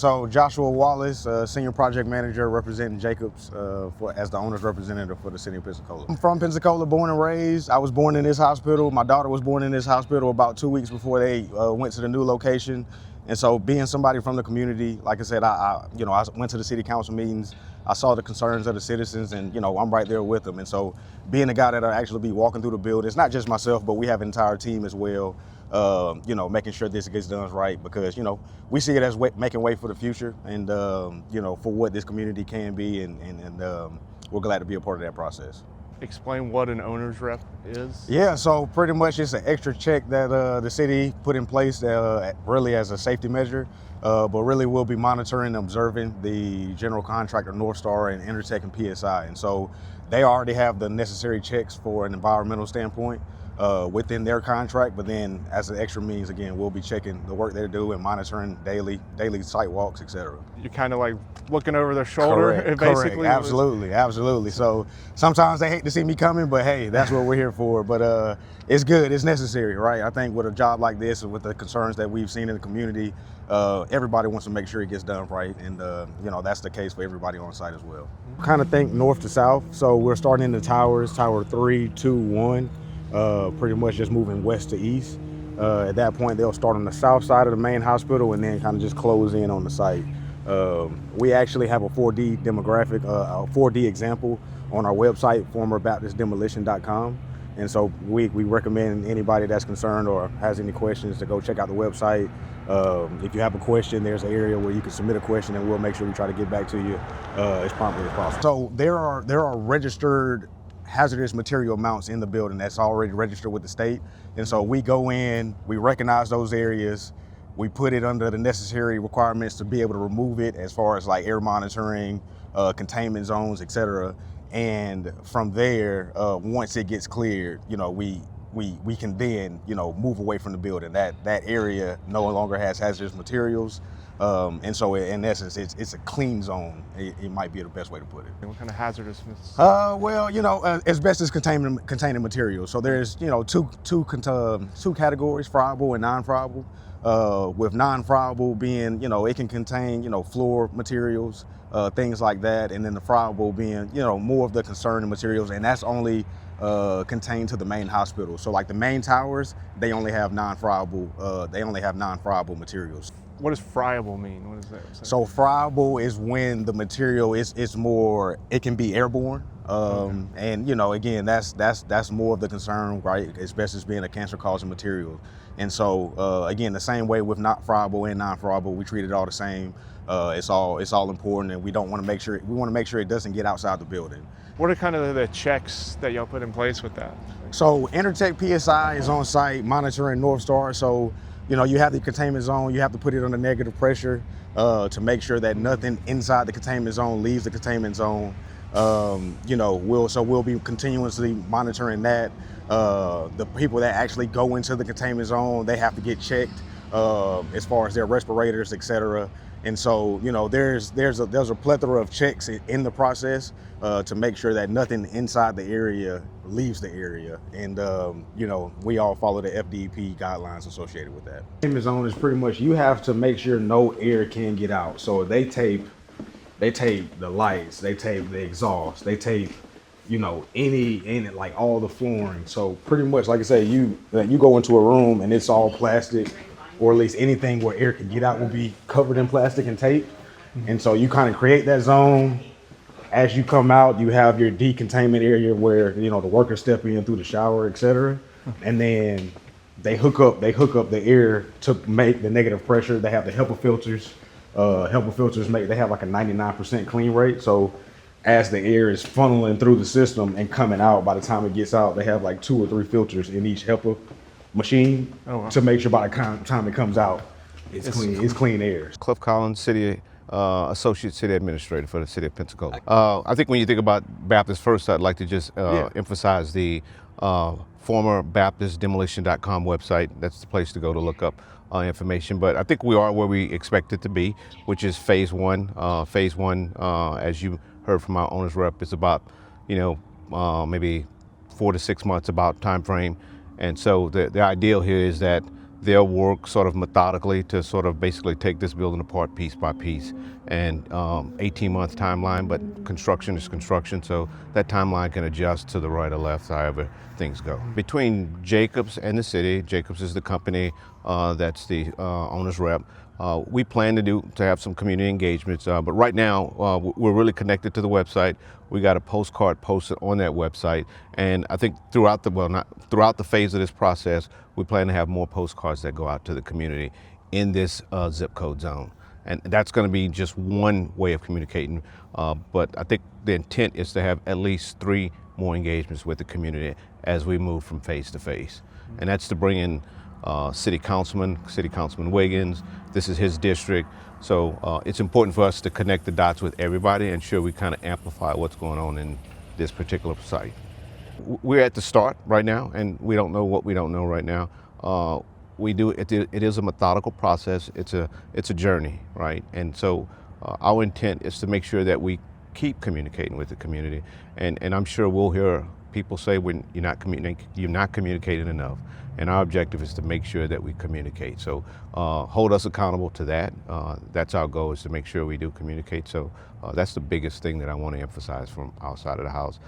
So Joshua Wallace, Senior Project Manager representing Jacobs as the owner's representative for the city of Pensacola. I'm from Pensacola, born and raised. I was born in this hospital. My daughter was born in this hospital about 2 weeks before they went to the new location. And so being somebody from the community, like I said, I went to the city council meetings. I saw the concerns of the citizens and, I'm right there with them. And so being the guy that'll actually be walking through the building, it's not just myself, but we have an entire team as well. Making sure this gets done right because, we see it as making way for the future and, for what this community can be and we're glad to be a part of that process. Explain what an owner's rep is. Yeah, so pretty much it's an extra check that the city put in place really as a safety measure, but really we'll be monitoring and observing the general contractor, North Star and Intertech and PSI. And so they already have the necessary checks for an environmental standpoint within their contract, but then as an extra means, again, we'll be checking the work they're doing, monitoring daily site walks, et cetera. You're kind of like looking over their shoulder, basically. Correct. Absolutely. So sometimes they hate to see me coming, but hey, that's what we're here for. But it's good, it's necessary, right? I think with a job like this and with the concerns that we've seen in the community, everybody wants to make sure it gets done right. And that's the case for everybody on site as well. Kind of think north to south. So we're starting in the towers, tower 3, 2, 1. Pretty much just moving west to east. At that point, they'll start on the south side of the main hospital and then kind of just close in on the site. We actually have a 4D demographic, a 4D example on our website, formerbaptistdemolition.com. And so we recommend anybody that's concerned or has any questions to go check out the website. If you have a question, there's an area where you can submit a question and we'll make sure we try to get back to you as promptly as possible. So there are registered hazardous material amounts in the building that's already registered with the state. And so we go in, we recognize those areas, we put it under the necessary requirements to be able to remove it as far as like air monitoring, containment zones, et cetera. And from there, once it gets cleared, we can then, move away from the building. That area no longer has hazardous materials. And so in essence, it's a clean zone. It might be the best way to put it. What kind of hazardousness? Asbestos containing materials. So there's, two categories, friable and non-friable. With non-friable being, it can contain, floor materials, things like that. And then the friable being, more of the concerning materials. And that's only contained to the main hospital. So like the main towers, they only have non-friable materials. What does friable mean? What is that? So friable is when the material is more, it can be airborne. And again, that's more of the concern, right? Asbestos being a cancer-causing material. And so again, the same way with not friable and non-friable, we treat it all the same. It's all important, and we want to make sure it doesn't get outside the building. What are kind of the checks that y'all put in place with that? So Intertech PSI is on site monitoring North Star. So you have the containment zone, you have to put it under negative pressure to make sure that nothing inside the containment zone leaves the containment zone. We'll be continuously monitoring that. The people that actually go into the containment zone, they have to get checked as far as their respirators, et cetera. And so, there's a plethora of checks in the process to make sure that nothing inside the area leaves the area. And, we all follow the FDP guidelines associated with that. Containment zone is pretty much, you have to make sure no air can get out. So they tape the lights, they tape the exhaust, they tape, any like all the flooring. So pretty much, like I say, you go into a room and it's all plastic, or at least anything where air can get out will be covered in plastic and tape. And so you kind of create that zone. As you come out, you have your decontainment area where, the workers step in through the shower, et cetera. And then they hook up the air to make the negative pressure. They have the HEPA filters. HEPA filters they have like a 99% clean rate. So as the air is funneling through the system and coming out, by the time it gets out, they have like 2 or 3 filters in each HEPA machine to make sure by the time it comes out, it's clean air. Cliff Collins, Associate City Administrator for the City of Pensacola. I think when you think about Baptist first, I'd like to just emphasize the former BaptistDemolition.com website. That's the place to go to look up information. But I think we are where we expect it to be, which is phase one. Phase one, as you heard from our owner's rep, is about maybe 4 to 6 months about time frame. And so the ideal here is that they'll work sort of methodically to sort of basically take this building apart piece by piece. And 18-month timeline, but construction is construction, so that timeline can adjust to the right or left, however things go. Between Jacobs and the city, Jacobs is the company that's the owner's rep. We plan to have some community engagements, but right now we're really connected to the website. We got a postcard posted on that website, and I think throughout the phase of this process, we plan to have more postcards that go out to the community in this zip code zone. And that's going to be just one way of communicating, but I think the intent is to have at least 3 more engagements with the community as we move from phase to phase. And that's to bring in City Councilman Wiggins. This is his district, so it's important for us to connect the dots with everybody and ensure we kind of amplify what's going on in this particular site. We're at the start right now, and we don't know what we don't know right now. It is a methodical process. It's a journey, right? And so our intent is to make sure that we keep communicating with the community, and I'm sure we'll hear people say when you're not communicating enough, and our objective is to make sure that we communicate. So hold us accountable to that. That's our goal, is to make sure we do communicate. So that's the biggest thing that I want to emphasize from our side of the house.